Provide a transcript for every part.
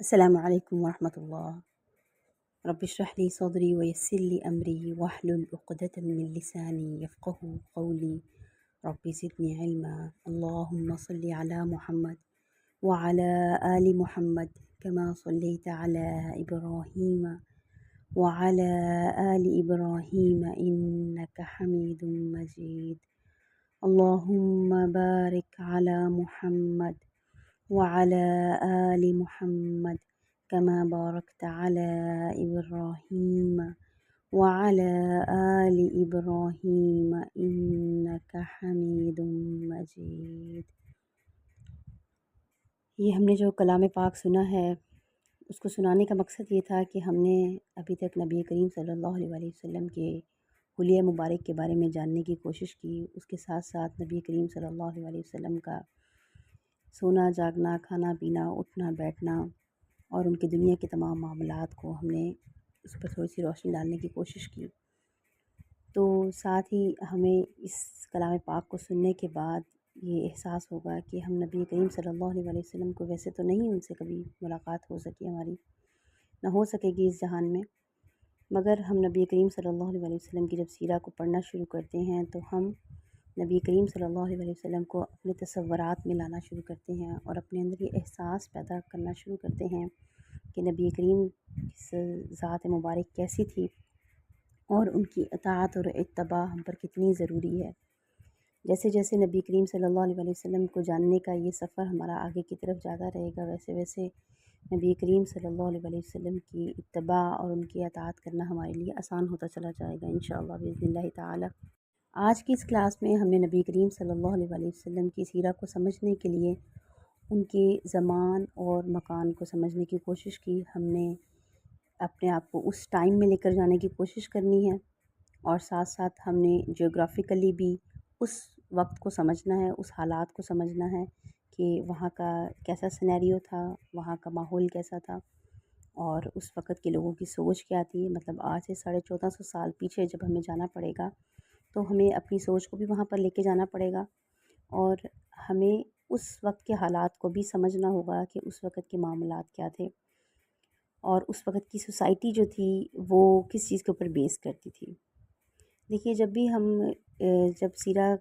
السلام عليكم ورحمة الله. رب اشرح لي صدري ويسر لي أمري واحلل عقدة من لساني يفقه قولي. رب زدني علما. اللهم صل على محمد وعلى آل محمد كما صليت على إبراهيم وعلى آل إبراهيم إنك حميد مجيد. اللهم بارك على محمد وعلى آل محمد كما باركت على إبراهيم وعلى آل إبراهيم إنك حميد مجيد. یہ ہم نے جو کلام پاک سنا ہے اس کو سنانے کا مقصد یہ تھا کہ ہم نے ابھی تک نبی کریم صلی اللہ علیہ وسلم کے حلیہ مبارک کے بارے میں جاننے کی کوشش کی. اس کے ساتھ ساتھ نبی کریم صلی اللہ علیہ وسلم کا سونا جاگنا، کھانا پینا، اٹھنا بیٹھنا اور ان کی دنیا کے تمام معاملات کو ہم نے اس پر تھوڑی سی روشنی ڈالنے کی کوشش کی. تو ساتھ ہی ہمیں اس کلام پاک کو سننے کے بعد یہ احساس ہوگا کہ ہم نبی کریم صلی اللہ علیہ وسلم کو ویسے تو نہیں ان سے کبھی ملاقات ہو سکی ہماری، نہ ہو سکے گی اس جہان میں، مگر ہم نبی کریم صلی اللہ علیہ وسلم کی جب سیرہ کو پڑھنا شروع کرتے ہیں تو ہم نبی کریم صلی اللہ علیہ وسلم کو اپنے تصورات میں لانا شروع کرتے ہیں اور اپنے اندر یہ احساس پیدا کرنا شروع کرتے ہیں کہ نبی کریم کی ذات مبارک کیسی تھی اور ان کی اطاعت اور اتباع ہم پر کتنی ضروری ہے. جیسے جیسے نبی کریم صلی اللہ علیہ وسلم کو جاننے کا یہ سفر ہمارا آگے کی طرف جاتا رہے گا، ویسے ویسے نبی کریم صلی اللہ علیہ وسلم کی اتباع اور ان کی اطاعت کرنا ہمارے لیے آسان ہوتا چلا جائے گا انشاءاللہ باذن اللہ تعالی. آج کی اس کلاس میں ہم نے نبی کریم صلی اللہ علیہ وسلم کی سیرہ کو سمجھنے کے لیے ان کے زمان اور مکان کو سمجھنے کی کوشش کی. ہم نے اپنے آپ کو اس ٹائم میں لے کر جانے کی کوشش کرنی ہے اور ساتھ ساتھ ہم نے جیوگرافیکلی بھی اس وقت کو سمجھنا ہے، اس حالات کو سمجھنا ہے کہ وہاں کا کیسا سینیریو تھا، وہاں کا ماحول کیسا تھا اور اس وقت کے لوگوں کی سوچ کیا تھی. مطلب آج سے 1450 سال پیچھے جب ہمیں جانا پڑے گا تو ہمیں اپنی سوچ کو بھی وہاں پر لے کے جانا پڑے گا اور ہمیں اس وقت کے حالات کو بھی سمجھنا ہوگا کہ اس وقت کے معاملات کیا تھے اور اس وقت کی سوسائٹی جو تھی وہ کس چیز کے اوپر بیس کرتی تھی. دیکھیے، جب بھی ہم جب سیرہ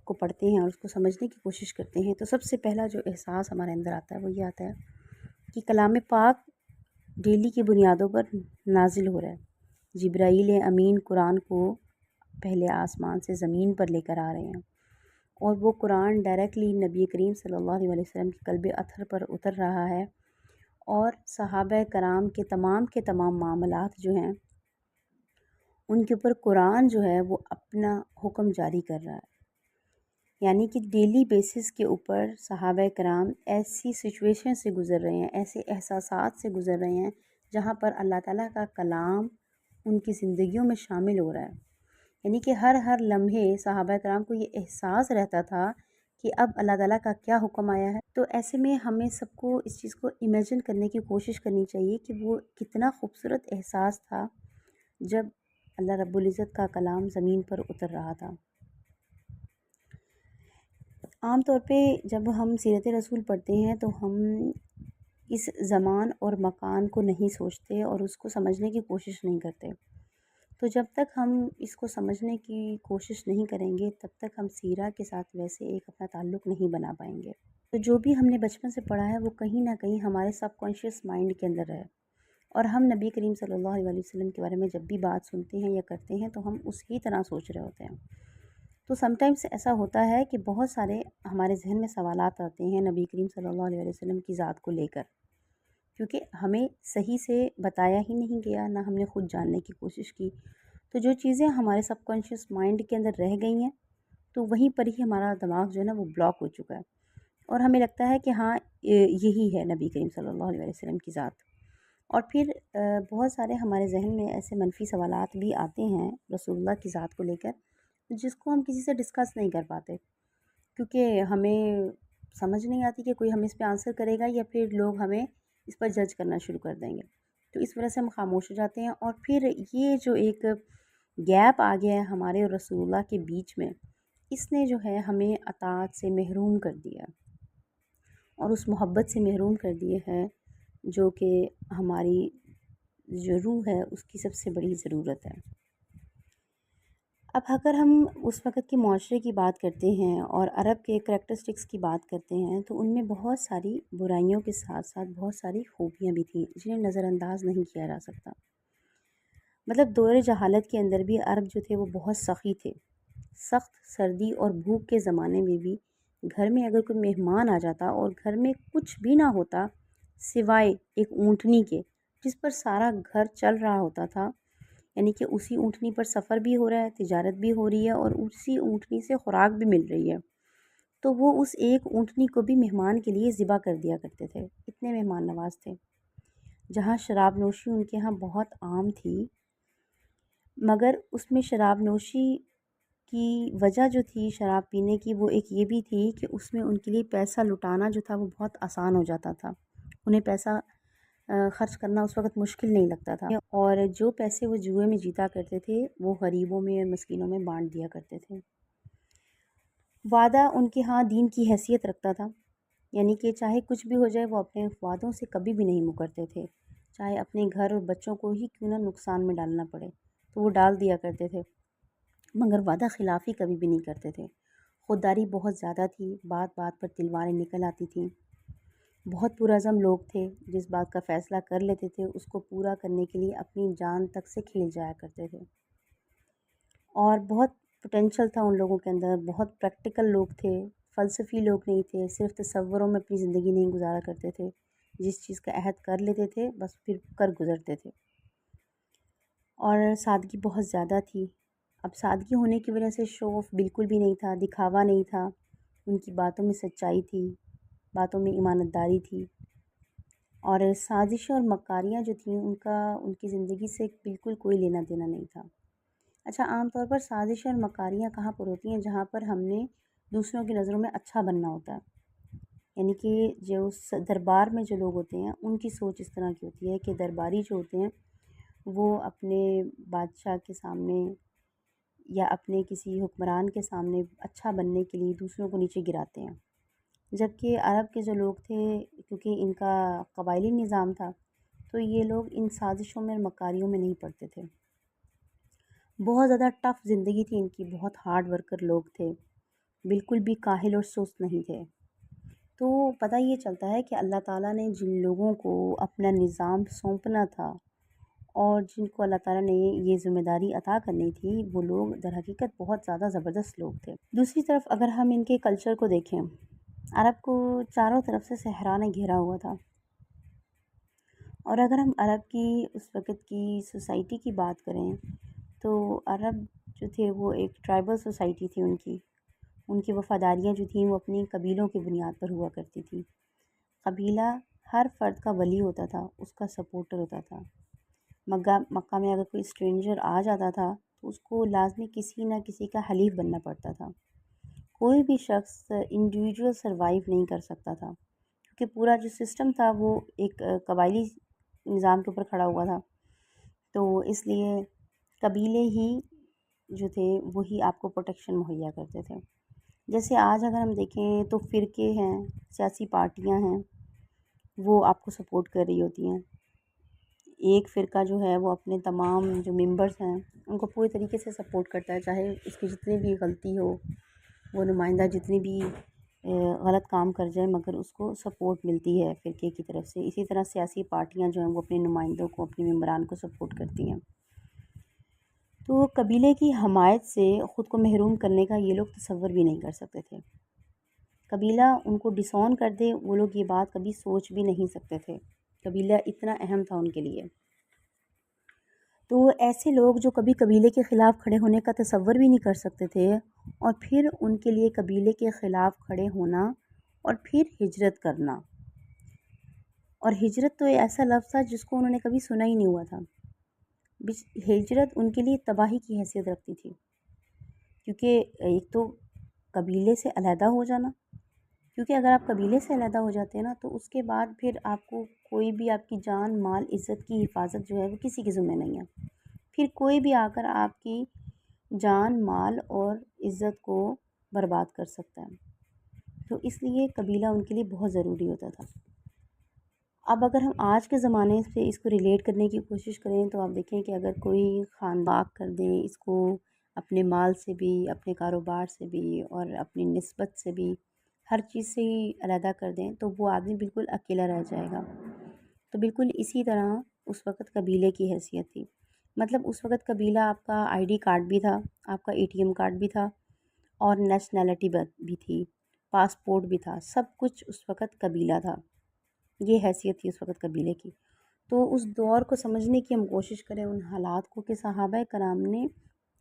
کو پڑھتے ہیں اور اس کو سمجھنے کی کوشش کرتے ہیں تو سب سے پہلا جو احساس ہمارے اندر آتا ہے وہ یہ آتا ہے کہ کلام پاک ڈیلی کی بنیادوں پر نازل ہو رہا ہے. جبرائیل امین قرآن کو پہلے آسمان سے زمین پر لے کر آ رہے ہیں اور وہ قرآن ڈائریکٹلی نبی کریم صلی اللہ علیہ وسلم کے قلب اطہر پر اتر رہا ہے اور صحابہ کرام کے تمام معاملات جو ہیں ان کے اوپر قرآن جو ہے وہ اپنا حکم جاری کر رہا ہے. یعنی کہ ڈیلی بیسس کے اوپر صحابہ کرام ایسی سچویشن سے گزر رہے ہیں، ایسے احساسات سے گزر رہے ہیں جہاں پر اللہ تعالیٰ کا کلام ان کی زندگیوں میں شامل ہو رہا ہے. یعنی کہ ہر لمحے صحابہ کرام کو یہ احساس رہتا تھا کہ اب اللہ تعالیٰ کا کیا حکم آیا ہے. تو ایسے میں ہمیں سب کو اس چیز کو امیجن کرنے کی کوشش کرنی چاہیے کہ وہ کتنا خوبصورت احساس تھا جب اللہ رب العزت کا کلام زمین پر اتر رہا تھا. عام طور پہ جب ہم سیرت رسول پڑھتے ہیں تو ہم اس زمان اور مکان کو نہیں سوچتے اور اس کو سمجھنے کی کوشش نہیں کرتے. تو جب تک ہم اس کو سمجھنے کی کوشش نہیں کریں گے تب تک ہم سیرہ کے ساتھ ویسے ایک اپنا تعلق نہیں بنا پائیں گے. تو جو بھی ہم نے بچپن سے پڑھا ہے وہ کہیں نہ کہیں ہمارے سب کانشیس مائنڈ کے اندر ہے اور ہم نبی کریم صلی اللہ علیہ وسلم کے بارے میں جب بھی بات سنتے ہیں یا کرتے ہیں تو ہم اسی طرح سوچ رہے ہوتے ہیں. تو سم ٹائمس ایسا ہوتا ہے کہ بہت سارے ہمارے ذہن میں سوالات آتے ہیں نبی کریم صلی اللہ علیہ وسلم کی ذات کو لے کر، کیونکہ ہمیں صحیح سے بتایا ہی نہیں گیا، نہ ہم نے خود جاننے کی کوشش کی. تو جو چیزیں ہمارے سب کانشیس مائنڈ کے اندر رہ گئی ہیں تو وہیں پر ہی ہمارا دماغ جو ہے نا وہ بلاک ہو چکا ہے، اور ہمیں لگتا ہے کہ ہاں یہی ہے نبی کریم صلی اللہ علیہ وسلم کی ذات۔ اور پھر بہت سارے ہمارے ذہن میں ایسے منفی سوالات بھی آتے ہیں رسول اللہ کی ذات کو لے کر، جس کو ہم کسی سے ڈسکس نہیں کر پاتے، کیونکہ ہمیں سمجھ نہیں آتی کہ کوئی ہمیں اس پہ آنسر کرے گا یا پھر لوگ ہمیں اس پر جج کرنا شروع کر دیں گے، تو اس وجہ سے ہم خاموش ہو جاتے ہیں۔ اور پھر یہ جو ایک گیپ آ گیا ہے ہمارے اور رسول اللہ کے بیچ میں، اس نے جو ہے ہمیں اطاعت سے محروم کر دیا، اور اس محبت سے محروم کر دیے ہے جو کہ ہماری جو روح ہے اس کی سب سے بڑی ضرورت ہے۔ اب اگر ہم اس وقت کے معاشرے کی بات کرتے ہیں اور عرب کے کریکٹرسٹکس کی بات کرتے ہیں، تو ان میں بہت ساری برائیوں کے ساتھ ساتھ بہت ساری خوبیاں بھی تھیں جنہیں نظر انداز نہیں کیا جا سکتا۔ مطلب دور جہالت کے اندر بھی عرب جو تھے وہ بہت سخی تھے۔ سخت سردی اور بھوک کے زمانے میں بھی گھر میں اگر کوئی مہمان آ جاتا اور گھر میں کچھ بھی نہ ہوتا سوائے ایک اونٹنی کے جس پر سارا گھر چل رہا ہوتا تھا، یعنی کہ اسی اونٹنی پر سفر بھی ہو رہا ہے، تجارت بھی ہو رہی ہے اور اسی اونٹنی سے خوراک بھی مل رہی ہے، تو وہ اس ایک اونٹنی کو بھی مہمان کے لیے ذبح کر دیا کرتے تھے، اتنے مہمان نواز تھے۔ جہاں شراب نوشی ان کے ہاں بہت عام تھی، مگر اس میں شراب نوشی کی وجہ جو تھی شراب پینے کی وہ ایک یہ بھی تھی کہ اس میں ان کے لیے پیسہ لٹانا جو تھا وہ بہت آسان ہو جاتا تھا، انہیں پیسہ خرچ کرنا اس وقت مشکل نہیں لگتا تھا، اور جو پیسے وہ جوئے میں جیتا کرتے تھے وہ غریبوں میں اور مسکینوں میں بانٹ دیا کرتے تھے۔ وعدہ ان کے ہاں دین کی حیثیت رکھتا تھا، یعنی کہ چاہے کچھ بھی ہو جائے وہ اپنے وعدوں سے کبھی بھی نہیں مکرتے تھے، چاہے اپنے گھر اور بچوں کو ہی کیوں نہ نقصان میں ڈالنا پڑے تو وہ ڈال دیا کرتے تھے، مگر وعدہ خلافی کبھی بھی نہیں کرتے تھے۔ خودداری بہت زیادہ تھی، بات بات پر تلواریں نکل آتی تھیں۔ بہت پرعزم لوگ تھے، جس بات کا فیصلہ کر لیتے تھے اس کو پورا کرنے کے لیے اپنی جان تک سے کھیل جایا کرتے تھے، اور بہت پوٹینشل تھا ان لوگوں کے اندر، بہت پریکٹیکل لوگ تھے، فلسفی لوگ نہیں تھے، صرف تصوروں میں اپنی زندگی نہیں گزارا کرتے تھے، جس چیز کا عہد کر لیتے تھے بس پھر کر گزرتے تھے۔ اور سادگی بہت زیادہ تھی۔ اب سادگی ہونے کی وجہ سے شو آف بالکل بھی نہیں تھا، دکھاوا نہیں تھا، ان کی باتوں میں سچائی تھی، باتوں میں ایمانت داری تھی، اور سازشیں اور مکاریاں جو تھیں ان کی زندگی سے بالکل کوئی لینا دینا نہیں تھا۔ اچھا، عام طور پر سازشیں اور مکاریاں کہاں پر ہوتی ہیں؟ جہاں پر ہم نے دوسروں کی نظروں میں اچھا بننا ہوتا ہے، یعنی کہ جو دربار میں جو لوگ ہوتے ہیں ان کی سوچ اس طرح کی ہوتی ہے کہ درباری جو ہوتے ہیں وہ اپنے بادشاہ کے سامنے یا اپنے کسی حکمران کے سامنے اچھا بننے کے لیے دوسروں کو نیچے گراتے ہیں، جبکہ عرب کے جو لوگ تھے کیونکہ ان کا قبائلی نظام تھا تو یہ لوگ ان سازشوں میں اور مکاریوں میں نہیں پڑتے تھے۔ بہت زیادہ ٹف زندگی تھی ان کی، بہت ہارڈ ورکر لوگ تھے، بالکل بھی کاہل اور سست نہیں تھے۔ تو پتہ یہ چلتا ہے کہ اللہ تعالیٰ نے جن لوگوں کو اپنا نظام سونپنا تھا اور جن کو اللہ تعالیٰ نے یہ ذمہ داری عطا کرنی تھی وہ لوگ در حقیقت بہت زیادہ زبردست لوگ تھے۔ دوسری طرف اگر ہم ان کے کلچر کو دیکھیں، عرب کو چاروں طرف سے صحرا نے گھیرا ہوا تھا، اور اگر ہم عرب کی اس وقت کی سوسائٹی کی بات کریں تو عرب جو تھے وہ ایک ٹرائبل سوسائٹی تھی، ان کی وفاداریاں جو تھیں وہ اپنی قبیلوں کی بنیاد پر ہوا کرتی تھی۔ قبیلہ ہر فرد کا ولی ہوتا تھا، اس کا سپورٹر ہوتا تھا۔ مکہ میں اگر کوئی اسٹرینجر آ جاتا تھا تو اس کو لازمی کسی نہ کسی کا حلیف بننا پڑتا تھا، کوئی بھی شخص انڈیویجول سروائیو نہیں کر سکتا تھا، کیونکہ پورا جو سسٹم تھا وہ ایک قبائلی نظام کے اوپر کھڑا ہوا تھا، تو اس لیے قبیلے ہی جو تھے وہی آپ کو پروٹیکشن مہیا کرتے تھے۔ جیسے آج اگر ہم دیکھیں تو فرقے ہیں، سیاسی پارٹیاں ہیں، وہ آپ کو سپورٹ کر رہی ہوتی ہیں۔ ایک فرقہ جو ہے وہ اپنے تمام جو ممبرز ہیں ان کو پورے طریقے سے سپورٹ کرتا ہے، چاہے اس کی جتنی بھی غلطی ہو، وہ نمائندہ جتنی بھی غلط کام کر جائے مگر اس کو سپورٹ ملتی ہے فرقے کی طرف سے۔ اسی طرح سیاسی پارٹیاں جو ہیں وہ اپنے نمائندوں کو، اپنے ممبران کو سپورٹ کرتی ہیں۔ تو قبیلے کی حمایت سے خود کو محروم کرنے کا یہ لوگ تصور بھی نہیں کر سکتے تھے۔ قبیلہ ان کو ڈس آن کر دے وہ لوگ یہ بات کبھی سوچ بھی نہیں سکتے تھے، قبیلہ اتنا اہم تھا ان کے لیے۔ تو ایسے لوگ جو کبھی قبیلے کے خلاف کھڑے ہونے کا تصور بھی نہیں کر سکتے تھے، اور پھر ان کے لیے قبیلے کے خلاف کھڑے ہونا اور پھر ہجرت کرنا، اور ہجرت تو ایسا لفظ تھا جس کو انہوں نے کبھی سنا ہی نہیں ہوا تھا۔ ہجرت ان کے لیے تباہی کی حیثیت رکھتی تھی، کیونکہ ایک تو قبیلے سے علیحدہ ہو جانا، کیونکہ اگر آپ قبیلے سے علیحدہ ہو جاتے ہیں نا تو اس کے بعد پھر آپ کو کوئی بھی آپ کی جان مال عزت کی حفاظت جو ہے وہ کسی کے ذمہ نہیں ہے، پھر کوئی بھی آ کر آپ کی جان مال اور عزت کو برباد کر سکتا ہے، تو اس لیے قبیلہ ان کے لیے بہت ضروری ہوتا تھا۔ اب اگر ہم آج کے زمانے سے اس کو ریلیٹ کرنے کی کوشش کریں تو آپ دیکھیں کہ اگر کوئی خاندان کر دیں اس کو اپنے مال سے بھی، اپنے کاروبار سے بھی اور اپنی نسبت سے بھی، ہر چیز سے ہی علیحدہ کر دیں تو وہ آدمی بالکل اکیلا رہ جائے گا۔ تو بالکل اسی طرح اس وقت قبیلے کی حیثیت تھی، مطلب اس وقت قبیلہ آپ کا آئی ڈی کارڈ بھی تھا، آپ کا ATM کارڈ بھی تھا، اور نیشنلٹی بھی تھی، پاسپورٹ بھی تھا، سب کچھ اس وقت قبیلہ تھا، یہ حیثیت تھی اس وقت قبیلے کی۔ تو اس دور کو سمجھنے کی ہم کوشش کریں، ان حالات کو کہ صحابہ کرام نے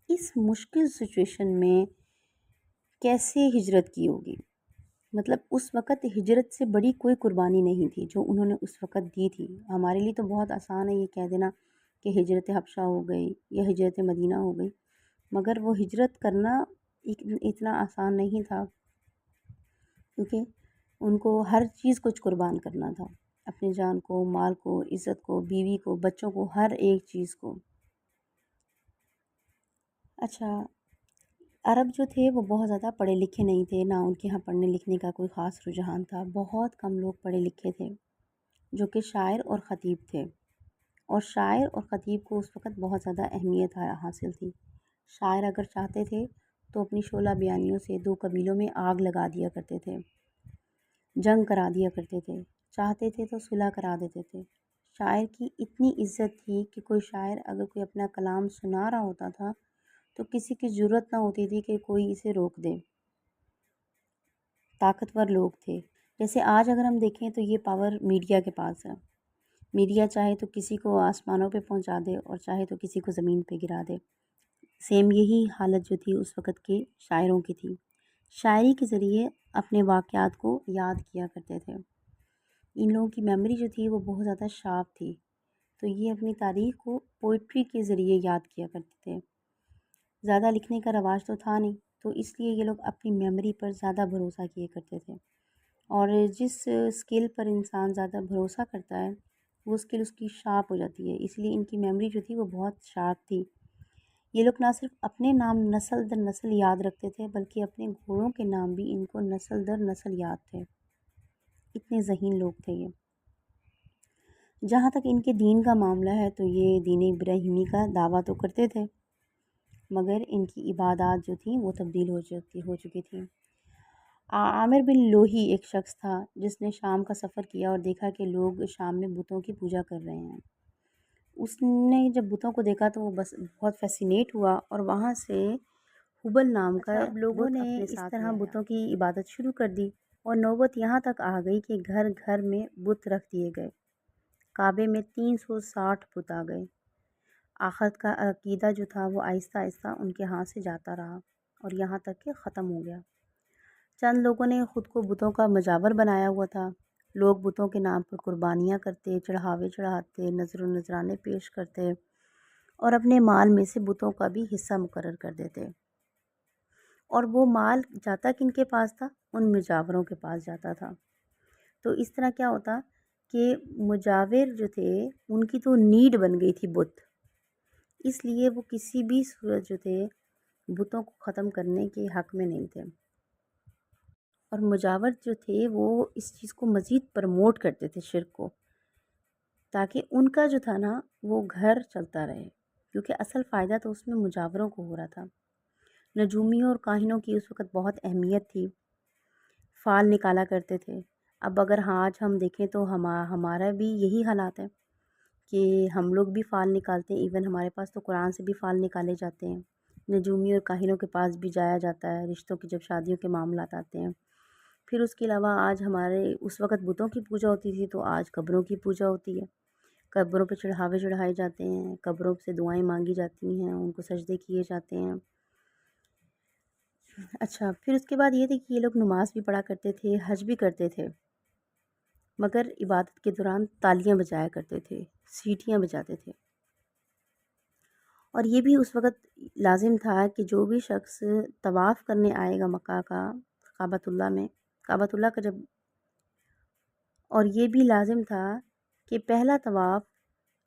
اس مشکل سچویشن میں کیسے ہجرت کی ہوگی، مطلب اس وقت ہجرت سے بڑی کوئی قربانی نہیں تھی جو انہوں نے اس وقت دی تھی۔ ہمارے لیے تو بہت آسان ہے یہ کہہ دینا کہ ہجرت حبشہ ہو گئی یا ہجرت مدینہ ہو گئی، مگر وہ ہجرت کرنا اتنا آسان نہیں تھا، کیونکہ ان کو ہر چیز کچھ قربان کرنا تھا، اپنی جان کو، مال کو، عزت کو، بیوی کو، بچوں کو، ہر ایک چیز کو۔ اچھا، عرب جو تھے وہ بہت زیادہ پڑھے لکھے نہیں تھے، نہ ان کے یہاں پڑھنے لکھنے کا کوئی خاص رجحان تھا، بہت کم لوگ پڑھے لکھے تھے جو کہ شاعر اور خطیب تھے، اور شاعر اور خطیب کو اس وقت بہت زیادہ اہمیت حاصل تھی۔ شاعر اگر چاہتے تھے تو اپنی شعلہ بیانیوں سے دو قبیلوں میں آگ لگا دیا کرتے تھے، جنگ کرا دیا کرتے تھے، چاہتے تھے تو صلح کرا دیتے تھے۔ شاعر کی اتنی عزت تھی کہ کوئی شاعر اگر کوئی اپنا کلام سنا رہا ہوتا تھا تو کسی کی جرأت نہ ہوتی تھی کہ کوئی اسے روک دے، طاقتور لوگ تھے۔ جیسے آج اگر ہم دیکھیں تو یہ پاور میڈیا کے پاس ہے، میڈیا چاہے تو کسی کو آسمانوں پہ پہنچا دے اور چاہے تو کسی کو زمین پہ گرا دے، سیم یہی حالت جو تھی اس وقت کے شاعروں کی تھی۔ شاعری کے ذریعے اپنے واقعات کو یاد کیا کرتے تھے، ان لوگوں کی میموری جو تھی وہ بہت زیادہ شارپ تھی، تو یہ اپنی تاریخ کو پوئٹری کے ذریعے یاد کیا کرتے تھے۔ زیادہ لکھنے کا رواج تو تھا نہیں، تو اس لیے یہ لوگ اپنی میموری پر زیادہ بھروسہ کیے کرتے تھے، اور جس اسکل پر انسان زیادہ بھروسہ کرتا ہے وہ اسکل اس کی شارپ ہو جاتی ہے، اس لیے ان کی میموری جو تھی وہ بہت شارپ تھی۔ یہ لوگ نہ صرف اپنے نام نسل در نسل یاد رکھتے تھے بلکہ اپنے گھوڑوں کے نام بھی ان کو نسل در نسل یاد تھے، اتنے ذہین لوگ تھے یہ۔ جہاں تک ان کے دین کا معاملہ ہے تو یہ دین ابراہیمی کا دعویٰ تو کرتے تھے، مگر ان کی عبادات جو تھیں وہ تبدیل ہو چکی تھیں۔ عامر بن لوہی ایک شخص تھا جس نے شام کا سفر کیا اور دیکھا کہ لوگ شام میں بتوں کی پوجا کر رہے ہیں۔ اس نے جب بتوں کو دیکھا تو وہ بس بہت فیسینیٹ ہوا، اور وہاں سے حبل نام کا لوگوں نے اس طرح بتوں کی عبادت شروع کر دی، اور نوبت یہاں تک آ گئی کہ گھر گھر میں بت رکھ دیے گئے، کعبے میں 360 بت آ گئے۔ آخرت کا عقیدہ جو تھا وہ آہستہ آہستہ ان کے ہاتھ سے جاتا رہا اور یہاں تک کہ ختم ہو گیا۔ چند لوگوں نے خود کو بتوں کا مجاور بنایا ہوا تھا، لوگ بتوں کے نام پر قربانیاں کرتے، چڑھاوے چڑھاتے، نذر و نذرانے پیش کرتے اور اپنے مال میں سے بتوں کا بھی حصہ مقرر کر دیتے، اور وہ مال جاتا کن کے پاس تھا؟ ان مجاوروں کے پاس جاتا تھا۔ تو اس طرح کیا ہوتا کہ مجاور جو تھے ان کی تو نیڈ بن گئی تھی بت، اس لیے وہ کسی بھی صورت جو تھے بتوں کو ختم کرنے کے حق میں نہیں تھے، اور مجاور جو تھے وہ اس چیز کو مزید پروموٹ کرتے تھے، شرک کو، تاکہ ان کا جو تھا نا وہ گھر چلتا رہے، کیونکہ اصل فائدہ تو اس میں مجاوروں کو ہو رہا تھا۔ نجومیوں اور کاہنوں کی اس وقت بہت اہمیت تھی، فال نکالا کرتے تھے۔ اب اگر آج ہم دیکھیں تو ہمارا بھی یہی حالات ہے کہ ہم لوگ بھی فال نکالتے ہیں، ایون ہمارے پاس تو قرآن سے بھی فال نکالے جاتے ہیں، نجومی اور کاہنوں کے پاس بھی جایا جاتا ہے رشتوں کی جب شادیوں کے معاملات آتے ہیں۔ پھر اس کے علاوہ آج ہمارے اس وقت بتوں کی پوجا ہوتی تھی تو آج قبروں کی پوجا ہوتی ہے، قبروں پہ چڑھاوے چڑھائے جاتے ہیں، قبروں سے دعائیں مانگی جاتی ہیں، ان کو سجدے کیے جاتے ہیں۔ اچھا، پھر اس کے بعد یہ تھی کہ یہ لوگ نماز بھی پڑھا کرتے تھے، حج بھی کرتے تھے، مگر عبادت کے دوران تالیاں بجایا کرتے تھے، سیٹیاں بجاتے تھے۔ اور یہ بھی اس وقت لازم تھا کہ جو بھی شخص طواف کرنے آئے گا مکہ کا، کعبۃ اللہ میں، کعبۃ اللہ کا جب، اور یہ بھی لازم تھا کہ پہلا طواف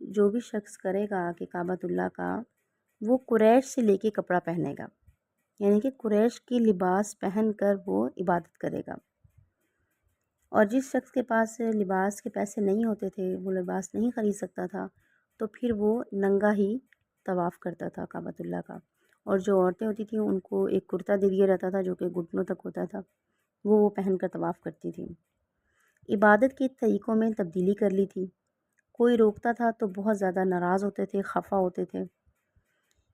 جو بھی شخص کرے گا کہ کعبۃ اللہ کا، وہ قریش سے لے کے کپڑا پہنے گا، یعنی کہ قریش کی لباس پہن کر وہ عبادت کرے گا۔ اور جس شخص کے پاس لباس کے پیسے نہیں ہوتے تھے، وہ لباس نہیں خرید سکتا تھا، تو پھر وہ ننگا ہی طواف کرتا تھا کعبۃ اللہ کا۔ اور جو عورتیں ہوتی تھیں ان کو ایک کرتا دے دیا جاتا تھا جو کہ گھٹنوں تک ہوتا تھا، وہ پہن کر طواف کرتی تھیں۔ عبادت کے طریقوں میں تبدیلی کر لی تھی، کوئی روکتا تھا تو بہت زیادہ ناراض ہوتے تھے، خفا ہوتے تھے۔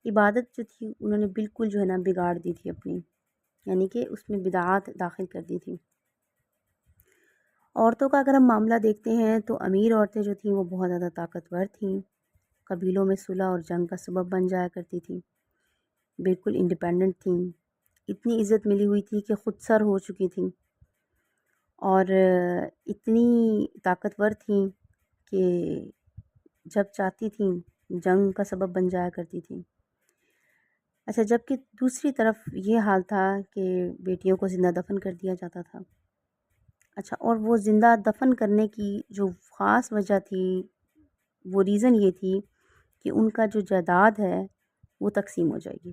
عبادت جو تھی انہوں نے بالکل جو ہے نا بگاڑ دی تھی اپنی، یعنی کہ اس میں بدعات داخل کر دی تھی۔ عورتوں کا اگر ہم معاملہ دیکھتے ہیں تو امیر عورتیں جو تھیں وہ بہت زیادہ طاقتور تھیں، قبیلوں میں صلح اور جنگ کا سبب بن جایا کرتی تھیں، بالکل انڈیپینڈنٹ تھیں، اتنی عزت ملی ہوئی تھی کہ خود سر ہو چکی تھیں، اور اتنی طاقتور تھیں کہ جب چاہتی تھیں جنگ کا سبب بن جایا کرتی تھیں۔ اچھا، جبکہ دوسری طرف یہ حال تھا کہ بیٹیوں کو زندہ دفن کر دیا جاتا تھا۔ اچھا، اور وہ زندہ دفن کرنے کی جو خاص وجہ تھی، وہ ریزن یہ تھی کہ ان کا جو جائیداد ہے وہ تقسیم ہو جائے گی،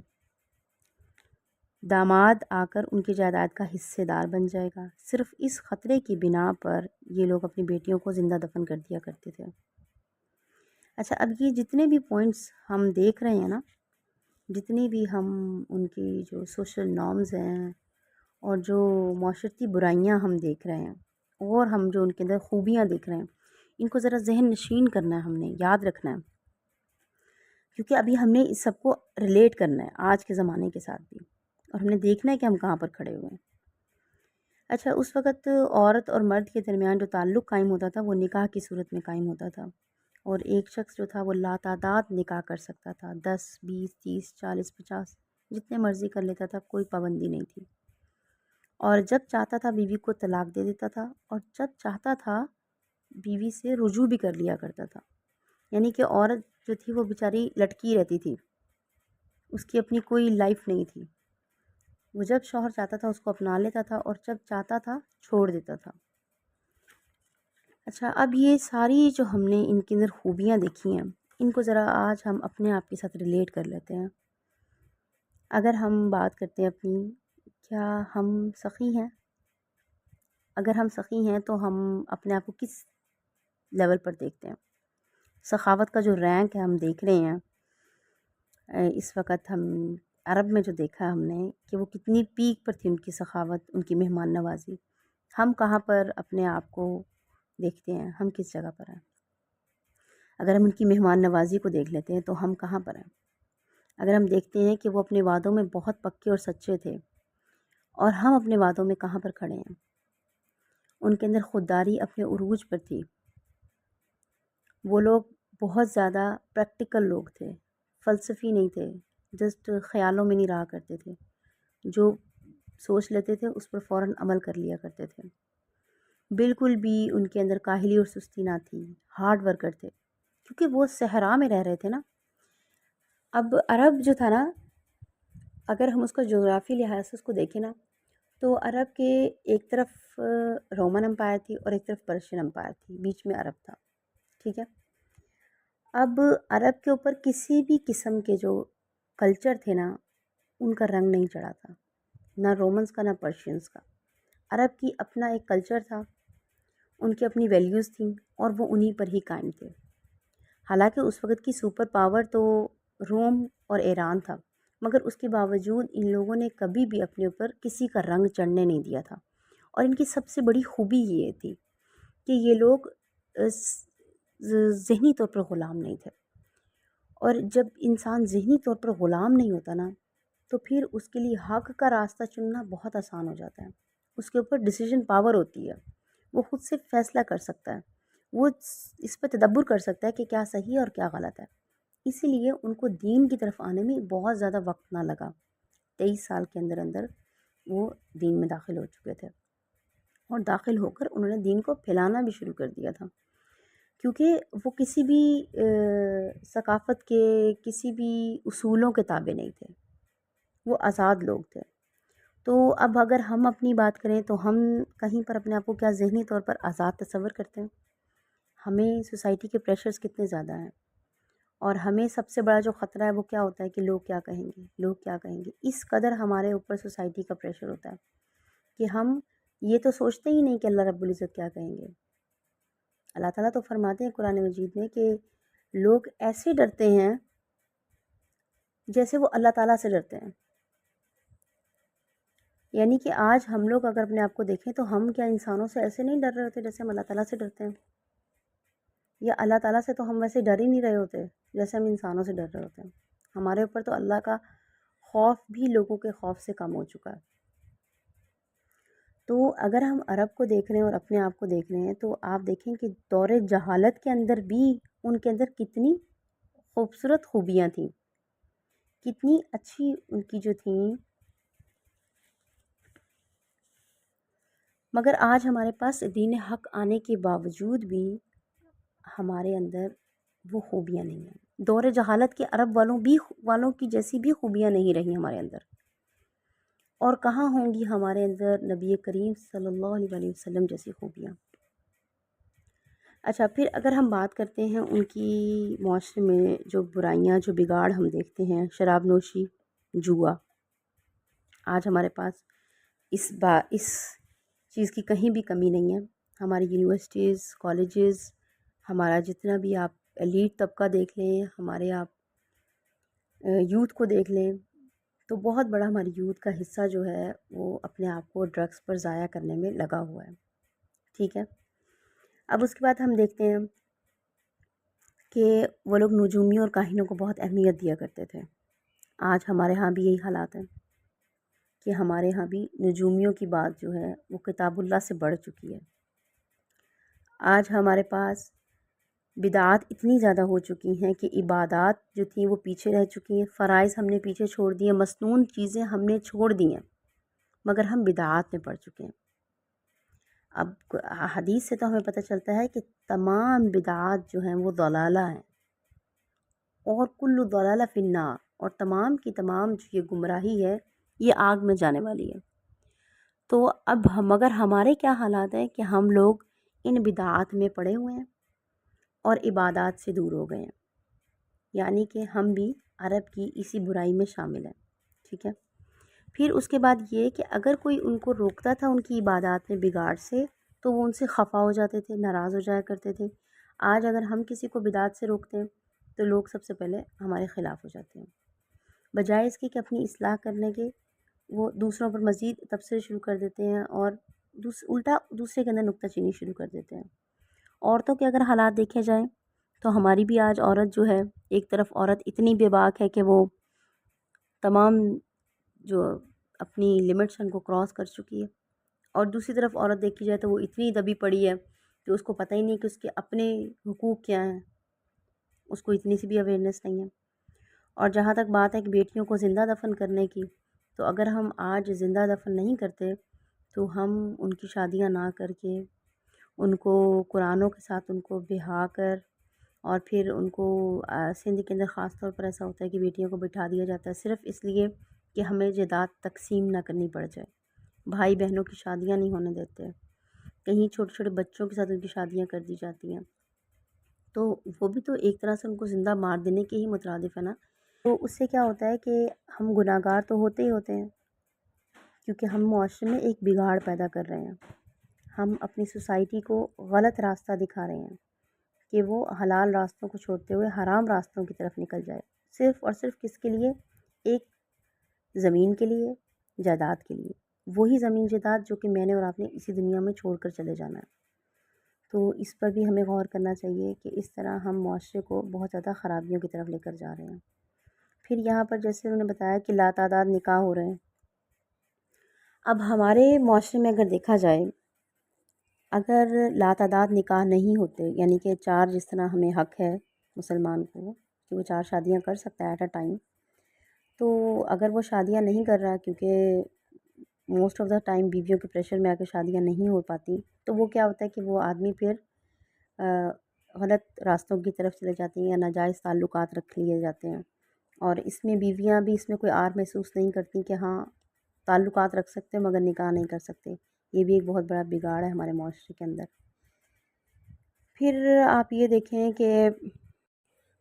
داماد آ کر ان کی جائیداد کا حصے دار بن جائے گا۔ صرف اس خطرے کی بنا پر یہ لوگ اپنی بیٹیوں کو زندہ دفن کر دیا کرتے تھے۔ اچھا، اب یہ جتنے بھی پوائنٹس ہم دیکھ رہے ہیں نا، جتنی بھی ہم ان کی جو سوشل نارمز ہیں اور جو معاشرتی برائیاں ہم دیکھ رہے ہیں، اور ہم جو ان کے اندر خوبیاں دیکھ رہے ہیں، ان کو ذرا ذہن نشین کرنا ہے، ہم نے یاد رکھنا ہے، کیونکہ ابھی ہم نے اس سب کو ریلیٹ کرنا ہے آج کے زمانے کے ساتھ بھی، اور ہم نے دیکھنا ہے کہ ہم کہاں پر کھڑے ہوئے ہیں۔ اچھا، اس وقت عورت اور مرد کے درمیان جو تعلق قائم ہوتا تھا وہ نکاح کی صورت میں قائم ہوتا تھا، اور ایک شخص جو تھا وہ لاتعداد نکاح کر سکتا تھا، 10 20 30 40 50 جتنے مرضی کر لیتا تھا، کوئی پابندی نہیں تھی۔ اور جب چاہتا تھا بیوی کو طلاق دے دیتا تھا، اور جب چاہتا تھا بیوی سے رجوع بھی کر لیا کرتا تھا، یعنی کہ عورت جو تھی وہ بیچاری لٹکی رہتی تھی، اس کی اپنی کوئی لائف نہیں تھی، وہ جب شوہر چاہتا تھا اس کو اپنا لیتا تھا، اور جب چاہتا تھا چھوڑ دیتا تھا۔ اچھا، اب یہ ساری جو ہم نے ان کے اندر خوبیاں دیکھی ہیں، ان کو ذرا آج ہم اپنے آپ کے ساتھ ریلیٹ کر لیتے ہیں۔ اگر ہم بات کرتے ہیں اپنی، کیا ہم سخی ہیں؟ اگر ہم سخی ہیں تو ہم اپنے آپ کو کس لیول پر دیکھتے ہیں؟ سخاوت کا جو رینک ہے ہم دیکھ رہے ہیں اس وقت، ہم عرب میں جو دیکھا ہم نے کہ وہ کتنی پیک پر تھی ان کی سخاوت، ان کی مہمان نوازی، ہم کہاں پر اپنے آپ کو دیکھتے ہیں؟ ہم کس جگہ پر ہیں؟ اگر ہم ان کی مہمان نوازی کو دیکھ لیتے ہیں تو ہم کہاں پر ہیں؟ اگر ہم دیکھتے ہیں کہ وہ اپنے وعدوں میں بہت پکے اور سچے تھے، اور ہم اپنے وعدوں میں کہاں پر کھڑے ہیں؟ ان کے اندر خودداری اپنے عروج پر تھی، وہ لوگ بہت زیادہ پریکٹیکل لوگ تھے، فلسفی نہیں تھے، جسٹ خیالوں میں نہیں رہا کرتے تھے، جو سوچ لیتے تھے اس پر فوراً عمل کر لیا کرتے تھے، بالکل بھی ان کے اندر کاہلی اور سستی نہ تھی، ہارڈ ورکر تھے، کیونکہ وہ صحرا میں رہ رہے تھے نا۔ اب عرب جو تھا نا، اگر ہم اس کو جغرافی لحاظ سے اس کو دیکھیں نا، تو عرب کے ایک طرف رومن امپائر تھی اور ایک طرف پرشین امپائر تھی، بیچ میں عرب تھا، ٹھیک ہے۔ اب عرب کے اوپر کسی بھی قسم کے جو کلچر تھے نا، ان کا رنگ نہیں چڑھا تھا، نہ رومنز کا نہ پرشینز کا۔ عرب کی اپنا ایک کلچر تھا، ان کی اپنی ویلیوز تھیں، اور وہ انہی پر ہی قائم تھے۔ حالانکہ اس وقت کی سپر پاور تو روم اور ایران تھا، مگر اس کے باوجود ان لوگوں نے کبھی بھی اپنے اوپر کسی کا رنگ چڑھنے نہیں دیا تھا۔ اور ان کی سب سے بڑی خوبی یہ تھی کہ یہ لوگ ذہنی طور پر غلام نہیں تھے، اور جب انسان ذہنی طور پر غلام نہیں ہوتا نا، تو پھر اس کے لیے حق کا راستہ چننا بہت آسان ہو جاتا ہے، اس کے اوپر ڈیسیجن پاور ہوتی ہے، وہ خود سے فیصلہ کر سکتا ہے، وہ اس پہ تدبر کر سکتا ہے کہ کیا صحیح ہے اور کیا غلط ہے۔ اسی لیے ان کو دین کی طرف آنے میں بہت زیادہ وقت نہ لگا، 23 سال کے اندر اندر وہ دین میں داخل ہو چکے تھے، اور داخل ہو کر انہوں نے دین کو پھیلانا بھی شروع کر دیا تھا، کیونکہ وہ کسی بھی ثقافت کے، کسی بھی اصولوں کے تابع نہیں تھے، وہ آزاد لوگ تھے۔ تو اب اگر ہم اپنی بات کریں تو ہم کہیں پر اپنے آپ کو کیا ذہنی طور پر آزاد تصور کرتے ہیں؟ ہمیں سوسائٹی کے پریشرز کتنے زیادہ ہیں، اور ہمیں سب سے بڑا جو خطرہ ہے وہ کیا ہوتا ہے کہ لوگ کیا کہیں گے، لوگ کیا کہیں گے۔ اس قدر ہمارے اوپر سوسائٹی کا پریشر ہوتا ہے کہ ہم یہ تو سوچتے ہی نہیں کہ اللہ رب العزت کیا کہیں گے۔ اللہ تعالیٰ تو فرماتے ہیں قرآن مجید میں کہ لوگ ایسے ڈرتے ہیں جیسے وہ اللہ تعالیٰ سے ڈرتے ہیں۔ یعنی کہ آج ہم لوگ اگر اپنے آپ کو دیکھیں تو ہم کیا انسانوں سے ایسے نہیں ڈر رہے ہوتے جیسے ہم اللہ تعالیٰ سے ڈرتے ہیں؟ یا اللہ تعالیٰ سے تو ہم ویسے ڈر ہی نہیں رہے ہوتے جیسے ہم انسانوں سے ڈر رہے ہوتے ہیں؟ ہمارے اوپر تو اللہ کا خوف بھی لوگوں کے خوف سے کم ہو چکا ہے۔ تو اگر ہم عرب کو دیکھ رہے ہیں اور اپنے آپ کو دیکھ رہے ہیں تو آپ دیکھیں کہ دور جہالت کے اندر بھی ان کے اندر کتنی خوبصورت خوبیاں تھیں، کتنی اچھی ان کی جو تھیں، مگر آج ہمارے پاس دین حق آنے کے باوجود بھی ہمارے اندر وہ خوبیاں نہیں ہیں۔ دور جہالت کے عرب والوں کی جیسی بھی خوبیاں نہیں رہی ہمارے اندر، اور کہاں ہوں گی ہمارے اندر نبی کریم صلی اللہ علیہ وسلم جیسی خوبیاں۔ اچھا، پھر اگر ہم بات کرتے ہیں ان کی معاشرے میں جو برائیاں، جو بگاڑ ہم دیکھتے ہیں، شراب نوشی، جوا، آج ہمارے پاس اس چیز کی کہیں بھی کمی نہیں ہے۔ ہماری یونیورسٹیز، کالجز، ہمارا جتنا بھی آپ ایلیٹ طبقہ دیکھ لیں، ہمارے آپ یوتھ کو دیکھ لیں، تو بہت بڑا ہماری یوتھ کا حصہ جو ہے وہ اپنے آپ کو ڈرگس پر ضائع کرنے میں لگا ہوا ہے، ٹھیک ہے۔ اب اس کے بعد ہم دیکھتے ہیں کہ وہ لوگ نجومیوں اور کاہنوں کو بہت اہمیت دیا کرتے تھے۔ آج ہمارے ہاں بھی یہی حالات ہیں کہ ہمارے ہاں بھی نجومیوں کی بات جو ہے وہ کتاب اللہ سے بڑھ چکی ہے۔ آج ہمارے پاس بدعات اتنی زیادہ ہو چکی ہیں کہ عبادات جو تھیں وہ پیچھے رہ چکی ہیں، فرائض ہم نے پیچھے چھوڑ دیے، مسنون چیزیں ہم نے چھوڑ دی ہیں، مگر ہم بدعات میں پڑ چکے ہیں۔ اب حدیث سے تو ہمیں پتہ چلتا ہے کہ تمام بدعات جو ہیں وہ ضلالہ ہیں، اور کل ضلالہ فی النار، اور تمام کی تمام جو یہ گمراہی ہے یہ آگ میں جانے والی ہے۔ تو اب مگر ہمارے کیا حالات ہیں کہ ہم لوگ ان بدعات میں پڑے ہوئے ہیں اور عبادات سے دور ہو گئے ہیں، یعنی کہ ہم بھی عرب کی اسی برائی میں شامل ہیں، ٹھیک ہے۔ پھر اس کے بعد یہ کہ اگر کوئی ان کو روکتا تھا ان کی عبادات میں بگاڑ سے تو وہ ان سے خفا ہو جاتے تھے، ناراض ہو جایا کرتے تھے۔ آج اگر ہم کسی کو بدعات سے روکتے ہیں تو لوگ سب سے پہلے ہمارے خلاف ہو جاتے ہیں، بجائے اس کی کہ اپنی اصلاح کرنے کے وہ دوسروں پر مزید تبصرے شروع کر دیتے ہیں اور الٹا دوسرے کے اندر نکتہ چینی شروع کر دیتے ہیں۔ عورتوں کے اگر حالات دیکھے جائیں تو ہماری بھی آج عورت جو ہے، ایک طرف عورت اتنی بے باک ہے کہ وہ تمام جو اپنی لمٹس ان کو کراس کر چکی ہے، اور دوسری طرف عورت دیکھی جائے تو وہ اتنی دبی پڑی ہے کہ اس کو پتہ ہی نہیں کہ اس کے اپنے حقوق کیا ہیں، اس کو اتنی سی بھی اویئرنیس نہیں ہے۔ اور جہاں تک بات ہے کہ بیٹیوں کو زندہ دفن کرنے کی، تو اگر ہم آج زندہ دفن نہیں کرتے تو ہم ان کی شادیاں نہ کر کے ان کو قرآنوں کے ساتھ ان کو بہا کر، اور پھر ان کو سندھ کے اندر خاص طور پر ایسا ہوتا ہے کہ بیٹیوں کو بٹھا دیا جاتا ہے صرف اس لیے کہ ہمیں جائیداد تقسیم نہ کرنی پڑ جائے، بھائی بہنوں کی شادیاں نہیں ہونے دیتے، کہیں چھوٹے چھوٹے بچوں کے ساتھ ان کی شادیاں کر دی جاتی ہیں، تو وہ بھی تو ایک طرح سے ان کو زندہ مار دینے کے ہی مترادف ہے نا۔ تو اس سے کیا ہوتا ہے کہ ہم گناہ گار تو ہوتے ہی ہوتے ہیں، کیونکہ ہم معاشرے میں ایک بگاڑ پیدا کر رہے ہیں، ہم اپنی سوسائٹی کو غلط راستہ دکھا رہے ہیں کہ وہ حلال راستوں کو چھوڑتے ہوئے حرام راستوں کی طرف نکل جائے، صرف اور صرف کس کے لیے؟ ایک زمین کے لیے، جائیداد کے لیے، وہی زمین جائیداد جو کہ میں نے اور آپ نے اسی دنیا میں چھوڑ کر چلے جانا ہے۔ تو اس پر بھی ہمیں غور کرنا چاہیے کہ اس طرح ہم معاشرے کو بہت زیادہ خرابیوں کی طرف لے کر جا رہے ہیں۔ پھر یہاں پر جیسے انہوں نے بتایا کہ لاتعداد نکاح ہو رہے ہیں۔ اب ہمارے معاشرے میں اگر دیکھا جائے، اگر لاتعداد نکاح نہیں ہوتے، یعنی کہ 4 جس طرح ہمیں حق ہے مسلمان کو کہ وہ 4 شادیاں کر سکتا ہے ایٹ اے ٹائم، تو اگر وہ شادیاں نہیں کر رہا کیونکہ موسٹ آف دا ٹائم بیویوں کے پریشر میں آ کے شادیاں نہیں ہو پاتی، تو وہ کیا ہوتا ہے کہ وہ آدمی پھر غلط راستوں کی طرف چلے جاتے ہیں یا ناجائز تعلقات رکھ لیے جاتے ہیں، اور اس میں بیویاں بھی اس میں کوئی آر محسوس نہیں کرتی کہ ہاں تعلقات رکھ سکتے ہیں مگر نکاح نہیں کر سکتے۔ یہ بھی ایک بہت بڑا بگاڑ ہے ہمارے معاشرے کے اندر۔ پھر آپ یہ دیکھیں کہ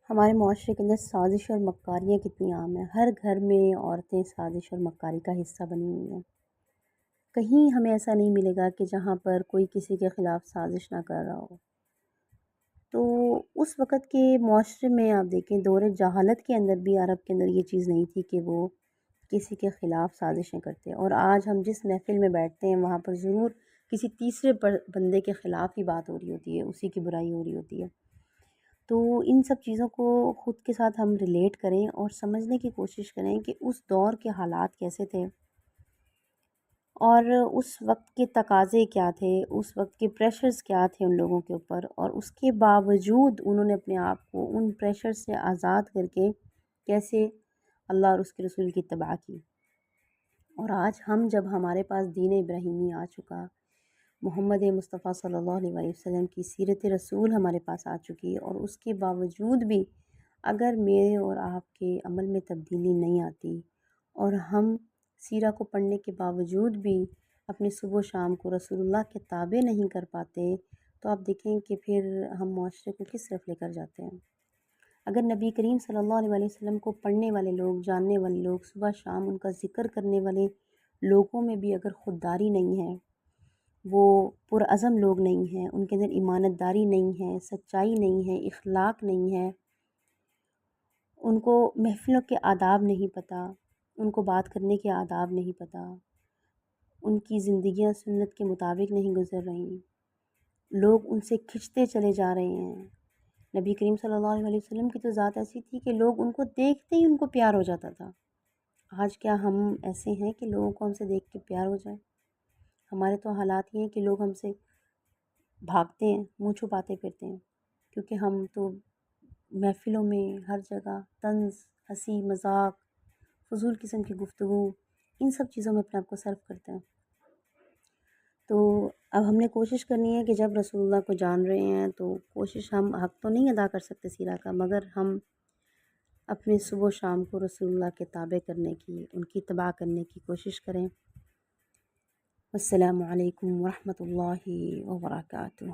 ہمارے معاشرے کے اندر سازش اور مکاریاں کتنی عام ہیں، ہر گھر میں عورتیں سازش اور مکاری کا حصہ بنی ہوئی ہیں۔ کہیں ہمیں ایسا نہیں ملے گا کہ جہاں پر کوئی کسی کے خلاف سازش نہ کر رہا ہو۔ تو اس وقت کے معاشرے میں آپ دیکھیں دور جہالت کے اندر بھی عرب کے اندر یہ چیز نہیں تھی کہ وہ کسی کے خلاف سازشیں کرتے، اور آج ہم جس محفل میں بیٹھتے ہیں وہاں پر ضرور کسی تیسرے بندے کے خلاف ہی بات ہو رہی ہوتی ہے، اسی کی برائی ہو رہی ہوتی ہے۔ تو ان سب چیزوں کو خود کے ساتھ ہم ریلیٹ کریں اور سمجھنے کی کوشش کریں کہ اس دور کے حالات کیسے تھے، اور اس وقت کے تقاضے کیا تھے، اس وقت کے پریشرز کیا تھے ان لوگوں کے اوپر، اور اس کے باوجود انہوں نے اپنے آپ کو ان پریشر سے آزاد کر کے کیسے اللہ اور اس کے رسول کی اتباع کی۔ اور آج ہم جب ہمارے پاس دین ابراہیمی آ چکا، محمد مصطفیٰ صلی اللہ علیہ وسلم کی سیرت رسول ہمارے پاس آ چکی ہے، اور اس کے باوجود بھی اگر میرے اور آپ کے عمل میں تبدیلی نہیں آتی اور ہم سیرہ کو پڑھنے کے باوجود بھی اپنی صبح و شام کو رسول اللہ کے تابع نہیں کر پاتے، تو آپ دیکھیں کہ پھر ہم معاشرے کو کس طرف لے کر جاتے ہیں۔ اگر نبی کریم صلی اللہ علیہ وسلم کو پڑھنے والے لوگ، جاننے والے لوگ، صبح شام ان کا ذکر کرنے والے لوگوں میں بھی اگر خودداری نہیں ہے، وہ پرعزم لوگ نہیں ہیں، ان کے اندر ایمانت داری نہیں ہے، سچائی نہیں ہے، اخلاق نہیں ہے، ان کو محفلوں کے آداب نہیں پتہ، ان کو بات کرنے کے آداب نہیں پتہ، ان کی زندگیاں سنت کے مطابق نہیں گزر رہی، لوگ ان سے کھنچتے چلے جا رہے ہیں۔ نبی کریم صلی اللہ علیہ وسلم کی تو ذات ایسی تھی کہ لوگ ان کو دیکھتے ہی ان کو پیار ہو جاتا تھا۔ آج کیا ہم ایسے ہیں کہ لوگوں کو ہم سے دیکھ کے پیار ہو جائے؟ ہمارے تو حالات یہ ہیں کہ لوگ ہم سے بھاگتے ہیں، منہ چھپاتے پھرتے ہیں، کیونکہ ہم تو محفلوں میں ہر جگہ طنز، ہنسی مذاق، فضول قسم کی گفتگو، ان سب چیزوں میں اپنے آپ کو صرف کرتے ہیں۔ تو اب ہم نے کوشش کرنی ہے کہ جب رسول اللہ کو جان رہے ہیں تو کوشش، ہم حق تو نہیں ادا کر سکتے سیرہ کا، مگر ہم اپنے صبح و شام کو رسول اللہ کے تابع کرنے کی، ان کی اتباع کرنے کی کوشش کریں۔ السلام علیکم ورحمۃ اللہ وبرکاتہ۔